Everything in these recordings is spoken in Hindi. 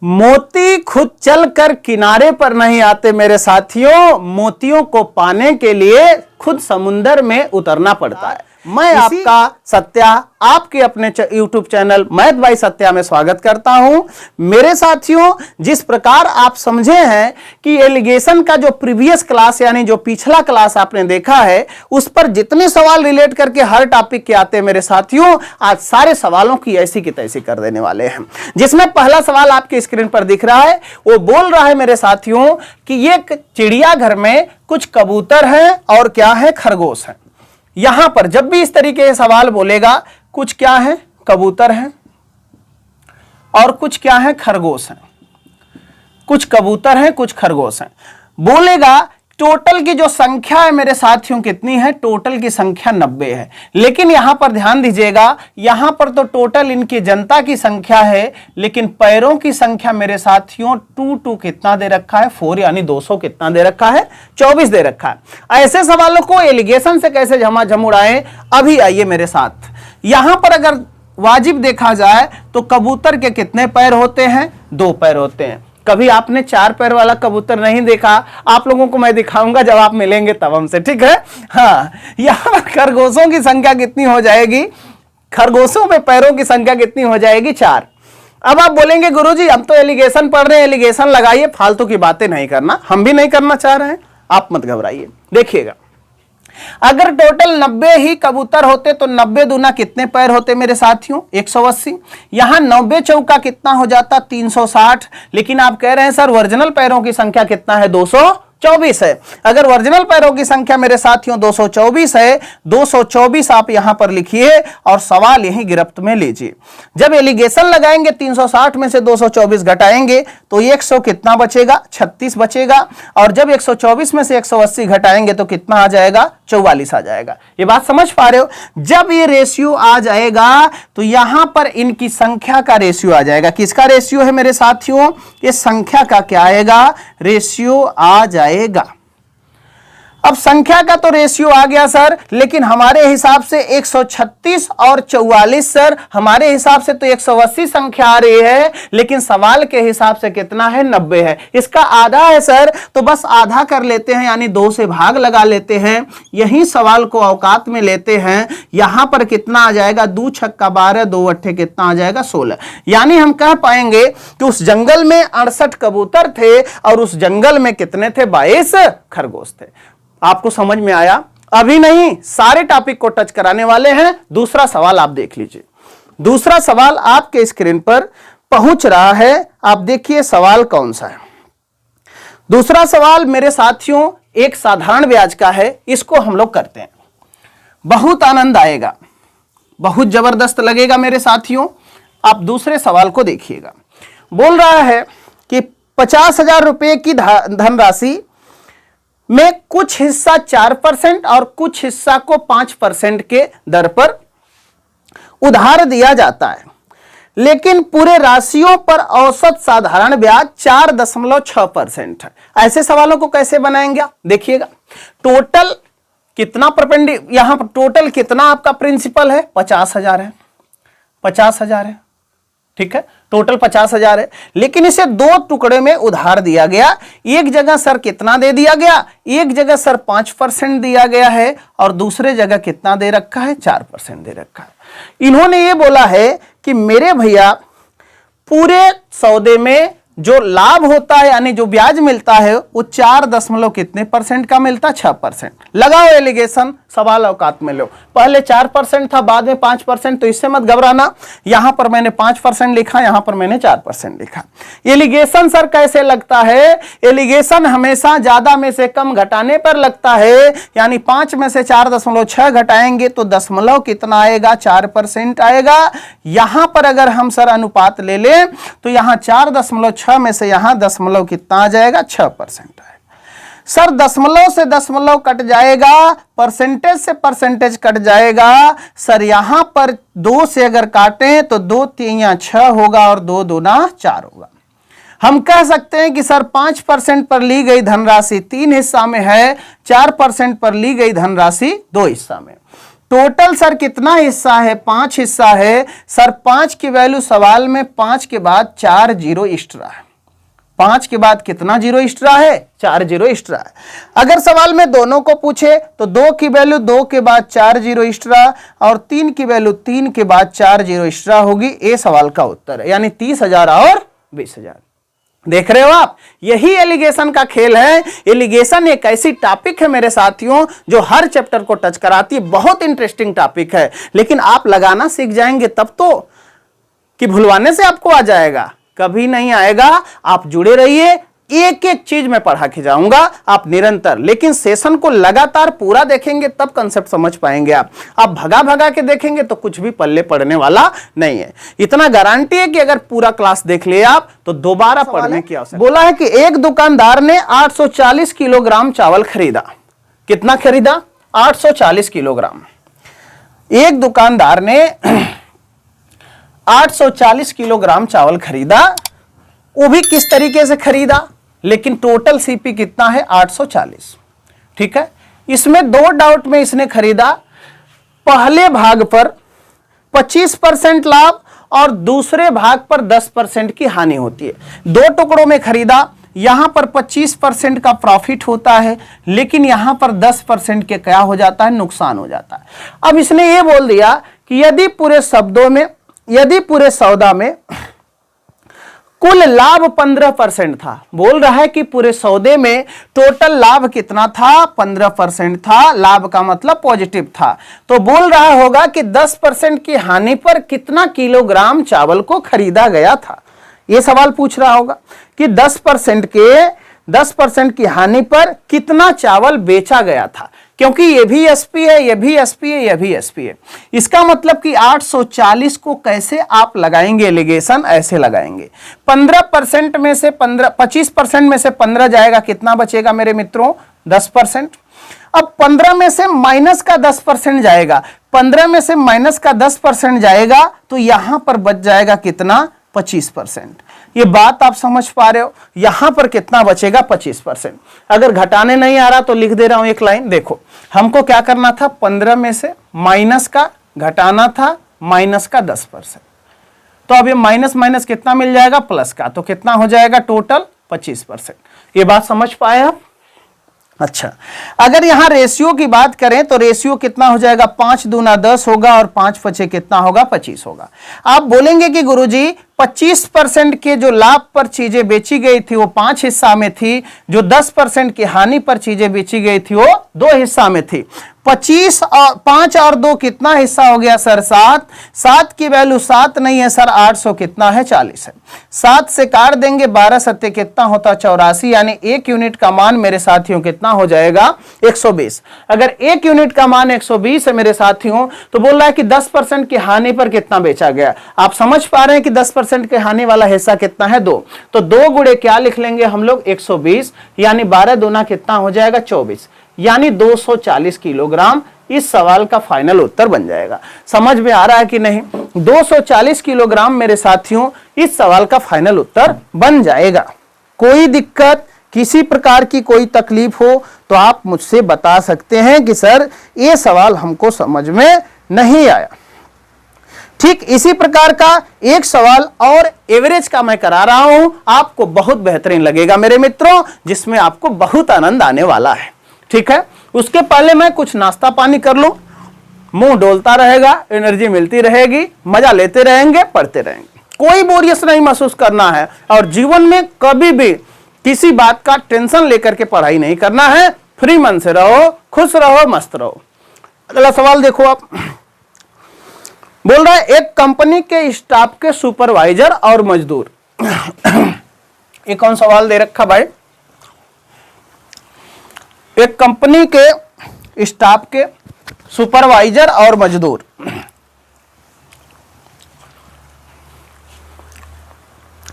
मोती खुद चलकर किनारे पर नहीं आते मेरे साथियों, मोतियों को पाने के लिए खुद समुंदर में उतरना पड़ता है। मैं आपका सत्या आपके अपने YouTube channel math by Satya में स्वागत करता हूं। मेरे साथियों, जिस प्रकार आप समझे हैं कि एलिगेशन का जो प्रीवियस क्लास यानी जो पिछला क्लास आपने देखा है, उस पर जितने सवाल रिलेट करके हर टॉपिक के आते हैं मेरे साथियों, आज सारे सवालों की ऐसी की तैसी कर देने वाले हैं। जिसमें पहला सवाल आपके स्क्रीन पर दिख रहा है, वो बोल रहा है मेरे साथियों कि एक चिड़ियाघर में कुछ कबूतर हैं और क्या है, खरगोश है। यहां पर जब भी इस तरीके से सवाल बोलेगा, कुछ क्या है, कबूतर हैं और कुछ क्या है, खरगोश हैं, कुछ कबूतर हैं कुछ खरगोश हैं, बोलेगा टोटल की जो संख्या है मेरे साथियों कितनी है, टोटल की संख्या 90 है। लेकिन यहां पर ध्यान दीजिएगा, यहां पर तो टोटल इनकी जनता की संख्या है, लेकिन पैरों की संख्या मेरे साथियों 2 कितना दे रखा है, 4 यानी 200 कितना दे रखा है, 24 दे रखा है। ऐसे सवालों को एलिगेशन से कैसे झमाझम उड़ाएं, अभी आइए मेरे साथ। यहां पर अगर वाजिब देखा जाए तो कबूतर के कितने पैर होते हैं, 2 पैर होते हैं। कभी आपने 4 पैर वाला कबूतर नहीं देखा, आप लोगों को मैं दिखाऊंगा जब आप मिलेंगे तब हमसे, ठीक है। हाँ, यहां पर खरगोशों की संख्या कितनी हो जाएगी, खरगोशों में पैरों की संख्या कितनी हो जाएगी, 4। अब आप बोलेंगे गुरुजी हम तो एलिगेशन पढ़ रहे हैं, एलिगेशन लगाइए, फालतू की बातें नहीं करना। हम भी नहीं करना चाह रहे हैं, आप मत घबराइए। देखिएगा, अगर टोटल 90 ही कबूतर होते तो 90 दूना कितने पैर होते मेरे साथियों, 180। यहां 90 चौका कितना हो जाता, 360। लेकिन आप कह रहे हैं सर ओरिजिनल पैरों की संख्या कितना है, 224 है। अगर ओरिजिनल पैरों की संख्या मेरे साथियों 224 है, 224 आप यहां पर लिखिए और सवाल यहीं गिरफ्त में लीजिए। जब एलिगेशन लगाएंगे 360 में से 224 घटाएंगे तो 100 कितना बचेगा, 36 बचेगा। और जब 124 में से 180 घटाएंगे तो कितना आ जाएगा, 44 आ जाएगा। ये बात समझ पा रहे हो। जब ये रेशियो आ जाएगा तो यहां पर इनकी संख्या का रेशियो आ जाएगा। किसका रेशियो है मेरे साथियों, ये संख्या का क्या आएगा, रेशियो आ जाएगा। अब संख्या का तो रेशियो आ गया सर, लेकिन हमारे हिसाब से 136 और 44 सर, हमारे हिसाब से तो 180 संख्या आ रही है, लेकिन सवाल के हिसाब से कितना है, 90 है। इसका आधा है सर, तो बस आधा कर लेते हैं, यानी 2 से भाग लगा लेते हैं, यही सवाल को औकात में लेते हैं। यहां पर कितना आ जाएगा, 2 छक्का 12, 2 अट्ठे कितना आ जाएगा, 16। यानी हम कह पाएंगे कि उस जंगल में 68 कबूतर थे और उस जंगल में कितने थे, 22 खरगोश थे। आपको समझ में आया? अभी नहीं, सारे टॉपिक को टच कराने वाले हैं। दूसरा सवाल आप देख लीजिए। दूसरा सवाल आपके स्क्रीन पर पहुंच रहा है, आप देखिए सवाल कौन सा है। दूसरा सवाल मेरे साथियों एक साधारण ब्याज का है, इसको हम लोग करते हैं। बहुत आनंद आएगा, बहुत जबरदस्त लगेगा मेरे साथियों। आप दूसरे सवाल को देखिएगा। बोल रहा है कि 50,000 रुपए की धनराशि में कुछ हिस्सा 4% और कुछ हिस्सा को 5% के दर पर उधार दिया जाता है, लेकिन पूरे राशियों पर औसत साधारण ब्याज 4.6% है। ऐसे सवालों को कैसे बनाएंगे, देखिएगा। टोटल कितना यहां पर टोटल कितना आपका प्रिंसिपल है, 50,000 है, 50,000 है, ठीक है। टोटल 50,000 है, लेकिन इसे 2 टुकड़े में उधार दिया गया। एक जगह सर कितना दे दिया गया, एक जगह सर 5% दिया गया है और दूसरे जगह कितना दे रखा है, 4% दे रखा है। इन्होंने ये बोला है कि मेरे भैया पूरे सौदे में जो लाभ होता है यानी जो ब्याज मिलता है वो 4 कितने परसेंट का मिलता है, 6%। लगाओ एलिगेशन, सवाल औकात में लो। पहले 4% था, बाद में 5%, तो इससे मत घबराना। यहां पर मैंने 5% लिखा, यहां पर मैंने 4% लिखा। एलिगेशन सर कैसे लगता है, एलिगेशन हमेशा ज्यादा में से कम घटाने पर लगता है। यानी 5 में से 4.6 घटाएंगे तो दशमलव कितना आएगा, 4% आएगा। यहां पर अगर हम सर अनुपात ले लें तो यहां 4.6 में से यहां दशमलव कितना आ जाएगा, 6% आएगा। सर दशमलव से दशमलव कट जाएगा, परसेंटेज से परसेंटेज कट जाएगा। सर यहां पर 2 से अगर काटें तो 2 3 6 होगा और 2 दूना 4 होगा। हम कह सकते हैं कि सर 5% पर ली गई धनराशि 3 हिस्सा में है, 4% पर ली गई धनराशि 2 हिस्सा में। टोटल सर कितना हिस्सा है, 5 हिस्सा है सर। 5 की वैल्यू सवाल में 5 के बाद 4 जीरो एक्स्ट्रा है। 5 के बाद कितना जीरो एक्स्ट्रा है, 4 जीरो एक्स्ट्रा है। अगर सवाल में दोनों को पूछे तो 2 की वैल्यू 2 के बाद 4 जीरो एक्स्ट्रा और 3 की वैल्यू 3 के बाद 4 जीरो एक्स्ट्रा होगी। ये सवाल का उत्तर है, यानी 30,000 और 20,000। देख रहे हो आप, यही एलिगेशन का खेल है। एलिगेशन एक ऐसी टॉपिक है मेरे साथियों जो हर चैप्टर को टच कराती है। बहुत इंटरेस्टिंग टॉपिक है, लेकिन आप लगाना सीख जाएंगे तब तो, कि भुलवाने से आपको आ जाएगा, कभी नहीं आएगा। आप जुड़े रहिए, एक एक चीज मैं पढ़ा के जाऊंगा, आप निरंतर, लेकिन सेशन को लगातार पूरा देखेंगे तब कंसेप्ट समझ पाएंगे। आप भगा भगा के देखेंगे तो कुछ भी पल्ले पड़ने वाला नहीं है। इतना गारंटी है कि अगर पूरा क्लास देख लिए आप तो दोबारा पढ़ने की आवश्यकता। बोला है कि एक दुकानदार ने 840 किलोग्राम चावल खरीदा। कितना खरीदा, 840 किलोग्राम। एक दुकानदार ने 840 किलोग्राम चावल खरीदा, वो भी किस तरीके से खरीदा, लेकिन टोटल सीपी कितना है, 840। ठीक है, इसमें 2 डाउट में इसने खरीदा। पहले भाग पर 25% लाभ और दूसरे भाग पर 10% की हानि होती है। 2 टुकड़ों में खरीदा, यहां पर 25% का प्रॉफिट होता है, लेकिन यहां पर 10% के क्या हो जाता है, नुकसान हो जाता है। अब इसने ये बोल दिया कि यदि पूरे सौदा में कुल लाभ 15% था, बोल रहा है कि पूरे सौदे में टोटल लाभ कितना था, 15% था। लाभ का मतलब पॉजिटिव था, तो बोल रहा होगा कि 10% की हानि पर कितना किलोग्राम चावल को खरीदा गया था। यह सवाल पूछ रहा होगा कि 10% की हानि पर कितना चावल बेचा गया था, क्योंकि ये भी एसपी है, ये भी एसपी है, ये भी एसपी है। इसका मतलब कि 840 को कैसे आप लगाएंगे एलिगेशन, ऐसे लगाएंगे। 15% में से 25% में से 15 जाएगा, कितना बचेगा मेरे मित्रों, 10%। अब 15 में से माइनस का 10% जाएगा, 15 में से माइनस का 10% जाएगा तो यहां पर बच जाएगा कितना, 25%। ये बात आप समझ पा रहे हो, यहां पर कितना बचेगा, 25%। अगर घटाने नहीं आ रहा तो लिख दे रहा हूं एक लाइन, देखो हमको क्या करना था, 15 में से माइनस का घटाना था, माइनस का 10%। तो अब ये माइनस माइनस कितना मिल जाएगा, प्लस का, तो कितना हो जाएगा टोटल, 25%। ये बात समझ पाए आप। अच्छा, अगर यहां रेशियो की बात करें तो रेशियो कितना हो जाएगा, 5 दूना 10 होगा और 5 पचे कितना होगा, 25 होगा। आप बोलेंगे कि गुरुजी 25% के जो लाभ पर चीजें बेची गई थी वो 5 हिस्सा में थी, जो 10% की हानि पर चीजें बेची गई थी वो 2 हिस्सा में थी। 25 और 5 और 2 कितना हिस्सा हो गया सर, 7। 7 की वैल्यू 7 नहीं है सर, 800 कितना है, 40 है। 7 से काट देंगे, 12 सत्ते कितना होता, 84, यानी 1 यूनिट का मान मेरे साथियों कितना हो जाएगा, 120। अगर 1 यूनिट का मान 120 है मेरे साथियों, तो बोल रहा है कि 10% की हानि पर कितना बेचा गया। आप समझ पा रहे हैं कि 10% के हानि वाला हिस्सा कितना है, 2। तो 2 गुणे क्या लिख लेंगे हम लोग, 120, यानी 12 दूना कितना हो जाएगा, 24, यानी 240 किलोग्राम इस सवाल का फाइनल उत्तर बन जाएगा। समझ में आ रहा है कि नहीं, 240 किलोग्राम मेरे साथियों इस सवाल का फाइनल उत्तर बन जाएगा। कोई दिक्कत, किसी प्रकार की कोई तकलीफ हो तो आप मुझसे बता सकते हैं कि सर ये सवाल हमको समझ में नहीं आया। ठीक इसी प्रकार का एक सवाल और एवरेज का मैं करा रहा हूं, आपको बहुत बेहतरीन लगेगा मेरे मित्रों, जिसमें आपको बहुत आनंद आने वाला है। ठीक है, उसके पहले मैं कुछ नाश्ता पानी कर लूं, मुंह डोलता रहेगा, एनर्जी मिलती रहेगी, मजा लेते रहेंगे, पढ़ते रहेंगे। कोई बोरियत नहीं महसूस करना है और जीवन में कभी भी किसी बात का टेंशन लेकर के पढ़ाई नहीं करना है। फ्री मन से रहो, खुश रहो, मस्त रहो। अगला सवाल देखो आप, बोल रहा है एक कंपनी के स्टाफ के सुपरवाइजर और मजदूर। ये कौन सवाल दे रखा भाई, एक कंपनी के स्टाफ के सुपरवाइजर और मजदूर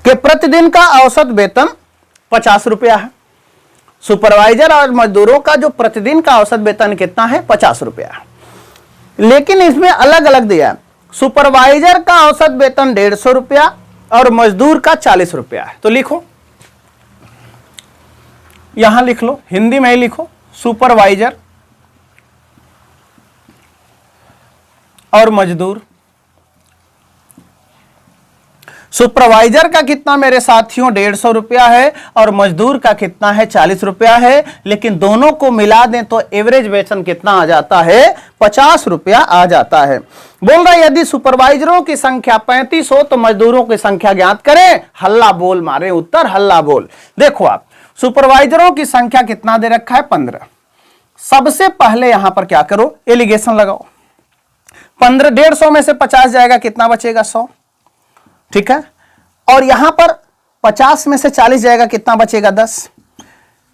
के प्रतिदिन का औसत वेतन 50 रुपया है। सुपरवाइजर और मजदूरों का जो प्रतिदिन का औसत वेतन कितना है, 50 रुपया है। लेकिन इसमें अलग अलग दिया है, सुपरवाइजर का औसत वेतन 150 रुपया और मजदूर का 40 रुपया है। तो लिखो, यहां लिख लो, हिंदी में ही लिखो, सुपरवाइजर और मजदूर। सुपरवाइजर का कितना मेरे साथियों 150 रुपया है और मजदूर का कितना है 40 रुपया है, लेकिन दोनों को मिला दें तो एवरेज वेतन कितना आ जाता है 50 रुपया आ जाता है। बोल रहा है यदि सुपरवाइजरों की संख्या 35 हो तो मजदूरों की संख्या ज्ञात करें। हल्ला बोल मारे उत्तर, हल्ला बोल। देखो आप, सुपरवाइजरों की संख्या कितना दे रखा है 15। सबसे पहले यहां पर क्या करो, एलिगेशन लगाओ। 15 150 में से 50 जाएगा, कितना बचेगा 100, ठीक है। और यहां पर 50 में से 40 जाएगा, कितना बचेगा 10।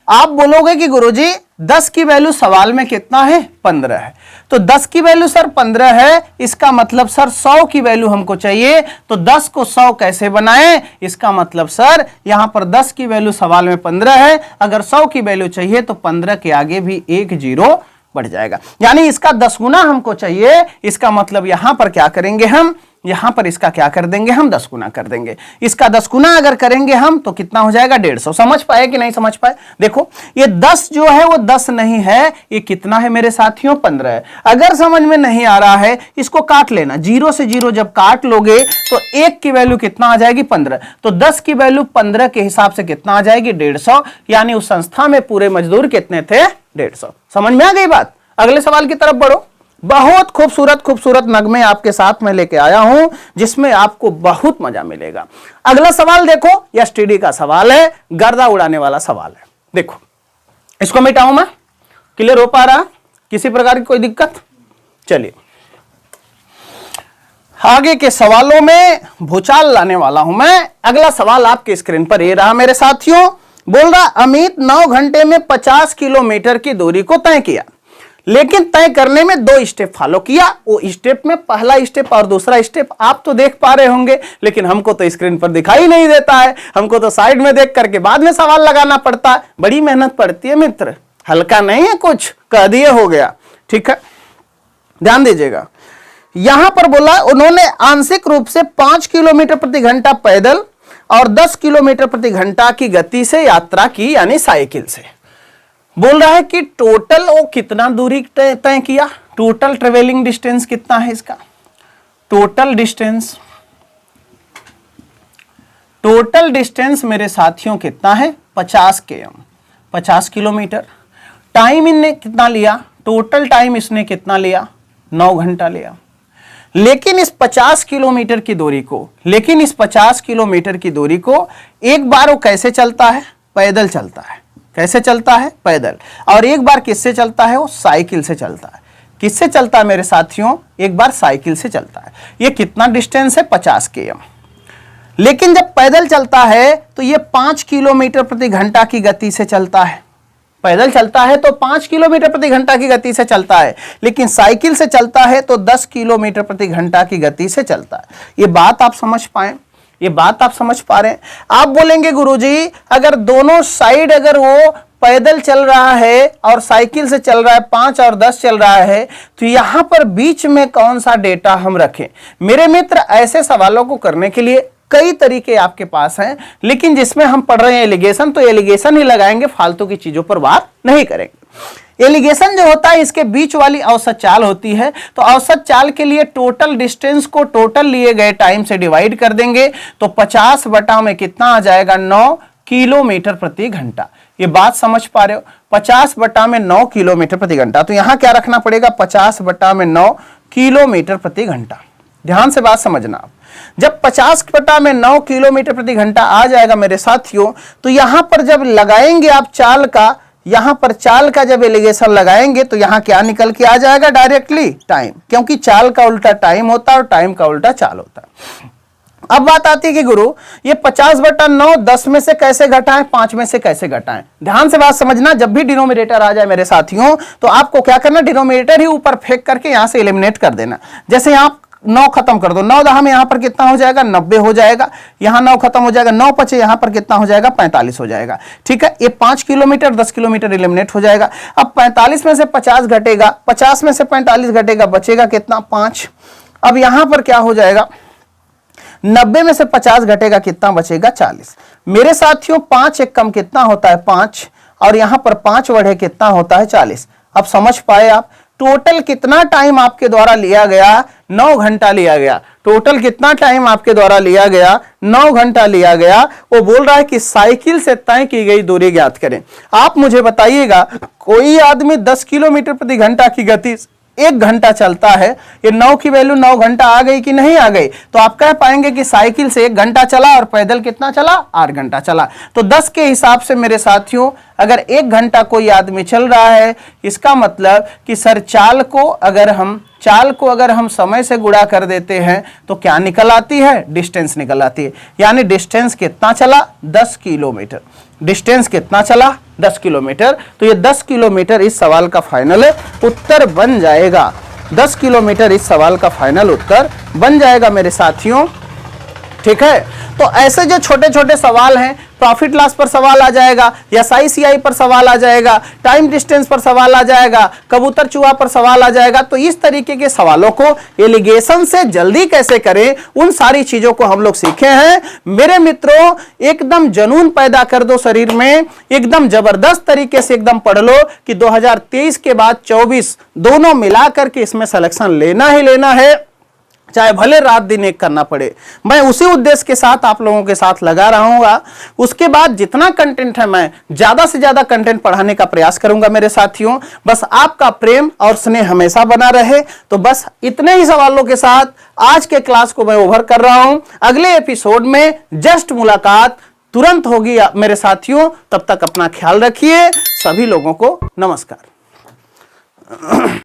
आप बोलोगे कि गुरुजी 10 की वैल्यू सवाल में कितना है 15 है, तो 10 की वैल्यू सर 15 है, इसका मतलब सर 100 की वैल्यू हमको चाहिए, तो 10 को 100 कैसे बनाएं। इसका मतलब सर यहां पर 10 की वैल्यू सवाल में 15 है, अगर 100 की वैल्यू चाहिए तो 15 के आगे भी एक जीरो बढ़ जाएगा, यानी इसका 10 गुना हमको चाहिए। इसका मतलब यहां पर क्या करेंगे हम, यहां पर इसका क्या कर देंगे हम 10 गुना कर देंगे। इसका 10 गुना अगर करेंगे हम तो कितना हो जाएगा 150। समझ पाए कि नहीं समझ पाए। देखो ये 10 जो है वो 10 नहीं है, ये कितना है मेरे साथियों 15 है। अगर समझ में नहीं आ रहा है इसको काट लेना, 0 से 0 जब काट लोगे तो 1 की वैल्यू कितना आ जाएगी 15, तो 10 की वैल्यू 15 के हिसाब से कितना आ जाएगी 150, यानी उस संस्था में पूरे मजदूर कितने थे 150। समझ में आ गई बात। अगले सवाल की तरफ बढ़ो। बहुत खूबसूरत खूबसूरत नगमे आपके साथ में लेके आया हूं जिसमें आपको बहुत मजा मिलेगा। अगला सवाल देखो, एसटीडी का सवाल है, गर्दा उड़ाने वाला सवाल है। देखो इसको मिटाऊं मैं, क्लियर हो पा रहा, किसी प्रकार की कोई दिक्कत। चलिए आगे के सवालों में भूचाल लाने वाला हूं मैं। अगला सवाल आपके स्क्रीन पर ये रहा मेरे साथियों। बोल रहा अमित 9 घंटे में 50 किलोमीटर की दूरी को तय किया, लेकिन तय करने में 2 स्टेप फॉलो किया। वो स्टेप में पहला स्टेप और दूसरा स्टेप आप तो देख पा रहे होंगे, लेकिन हमको तो स्क्रीन पर दिखाई नहीं देता है, हमको तो साइड में देख करके बाद में सवाल लगाना पड़ता है। बड़ी मेहनत पड़ती है मित्र, हल्का नहीं है, कुछ कह दिए हो गया, ठीक है। ध्यान दीजिएगा, यहां पर बोला उन्होंने आंशिक रूप से 5 किलोमीटर प्रति घंटा पैदल और 10 किलोमीटर प्रति घंटा की गति से यात्रा की, यानी साइकिल से। बोल रहा है कि टोटल वो कितना दूरी तय किया, टोटल ट्रेवलिंग डिस्टेंस कितना है इसका, टोटल डिस्टेंस मेरे साथियों कितना है 50 km, 50 किलोमीटर। टाइम इनने कितना लिया, टोटल टाइम इसने कितना लिया 9 घंटा लिया। लेकिन इस 50 किलोमीटर की दूरी को एक बार वो कैसे चलता है, पैदल चलता है। कैसे चलता है, पैदल। और एक बार किससे चलता है, वो साइकिल से चलता है। किससे चलता है मेरे साथियों, एक बार साइकिल से चलता है। ये कितना डिस्टेंस है 50 km। लेकिन जब पैदल चलता है तो ये 5 किलोमीटर प्रति घंटा की गति से चलता है। पैदल चलता है तो 5 किलोमीटर प्रति घंटा की गति से चलता है, लेकिन साइकिल से चलता है तो 10 किलोमीटर प्रति घंटा की गति से चलता है। ये बात आप समझ पाए, ये बात आप समझ पा रहे हैं। आप बोलेंगे गुरुजी अगर दोनों साइड अगर वो पैदल चल रहा है और साइकिल से चल रहा है, 5 और 10 चल रहा है, तो यहां पर बीच में कौन सा डेटा हम रखें। मेरे मित्र ऐसे सवालों को करने के लिए कई तरीके आपके पास हैं, लेकिन जिसमें हम पढ़ रहे हैं एलिगेशन, तो एलिगेशन ही लगाएंगे, फालतू की चीजों पर बात नहीं करेंगे। एलिगेशन जो होता है इसके बीच वाली औसत चाल होती है, तो औसत चाल के लिए टोटल डिस्टेंस को टोटल लिए गए टाइम से डिवाइड कर देंगे, तो 50 बटा में कितना आ जाएगा 9 किलोमीटर प्रति घंटा। ये बात समझ पा रहे हो, 50 बटा में 9 किलोमीटर प्रति घंटा। तो यहां क्या रखना पड़ेगा 50 बटा में 9 किलोमीटर प्रति घंटा। ध्यान से बात समझना आप, जब 50 बटा में 9 किलोमीटर प्रति घंटा आ जाएगा मेरे साथियों, तो यहां पर जब लगाएंगे आप चाल का, यहां पर चाल का जब एलिगेशन लगाएंगे तो यहां क्या निकल के आ जाएगा डायरेक्टली टाइम, क्योंकि चाल का उल्टा टाइम होता है और टाइम का उल्टा चाल होता है। अब बात आती है कि गुरु ये 50 बटा 9 10 में से कैसे घटाएं, 5 में से कैसे घटाएं। ध्यान से बात समझना, जब भी डिनोमिनेटर आ जाए मेरे साथियों तो आपको क्या करना, डिनोमिनेटर ही ऊपर फेंक करके यहां से एलिमिनेट कर देना। जैसे यहां 9 खत्म कर दो, 9 दहा में यहां पर कितना हो जाएगा 90 हो जाएगा, यहां 9 खत्म हो जाएगा, 9 पचे यहां पर कितना हो जाएगा 45 हो जाएगा। ठीक है, ये 5 किलोमीटर 10 किलोमीटर एलिमिनेट हो जाएगा। अब 45 में से 50 घटेगा, 50 में से 45 घटेगा, बचेगा कितना 5। अब यहां पर क्या हो जाएगा 90 में से 50 घटेगा, कितना बचेगा 40। मेरे साथियों 5 एक कम कितना होता है 5, और यहां पर 5 बढ़े कितना होता है 40। अब समझ पाए आप टोटल कितना टाइम आपके द्वारा लिया गया, 9 घंटा लिया गया। टोटल कितना टाइम आपके द्वारा लिया गया? 9 घंटा लिया गया। वो बोल रहा है कि साइकिल से तय की गई दूरी ज्ञात करें। आप मुझे बताइएगा, कोई आदमी 10 किलोमीटर प्रति घंटा की गति 1 घंटा चलता है, ये 9 की वैल्यू 9 घंटा आ गई कि नहीं आ गई? तो आप कह पाएंगे कि साइकिल से 1 घंटा चला और पैदल कितना चला? 8 घंटा चला। तो 10 के हिसाब से मेरे साथियों, अगर 1 घंटा कोई आदमी चल रहा है, इसका मतलब कि सर चाल को अगर हम समय से गुणा कर देते हैं तो क्या निकल आती है? डिस्टेंस निकल आती है। यानी डिस्टेंस कितना चला? 10 किलोमीटर। डिस्टेंस कितना चला? 10 किलोमीटर। तो ये 10 किलोमीटर इस सवाल का फाइनल उत्तर बन जाएगा। 10 किलोमीटर इस सवाल का फाइनल उत्तर बन जाएगा मेरे साथियों। ठीक है, तो ऐसे जो छोटे छोटे सवाल हैं, प्रॉफिट लॉस पर सवाल आ जाएगा, SI/CI पर सवाल आ जाएगा, टाइम डिस्टेंस पर सवाल आ जाएगा, कबूतर चूहा पर सवाल आ जाएगा। तो इस तरीके के सवालों को एलिगेशन से जल्दी कैसे करें, उन सारी चीजों को हम लोग सीखे हैं। मेरे मित्रों, एकदम जुनून पैदा कर दो शरीर में, एकदम जबरदस्त तरीके से एकदम पढ़ लो कि 2023 के बाद 24 दोनों मिलाकर के इसमें सिलेक्शन लेना ही लेना है, चाहे भले रात दिन एक करना पड़े। मैं उसी उद्देश्य के साथ आप लोगों के साथ लगा रहूंगा। उसके बाद जितना कंटेंट है, मैं ज्यादा से ज्यादा कंटेंट पढ़ाने का प्रयास करूंगा मेरे साथियों। बस आपका प्रेम और स्नेह हमेशा बना रहे। तो बस इतने ही सवालों के साथ आज के क्लास को मैं ओवर कर रहा हूं। अगले एपिसोड में जस्ट मुलाकात तुरंत होगी मेरे साथियों। तब तक अपना ख्याल रखिए। सभी लोगों को नमस्कार।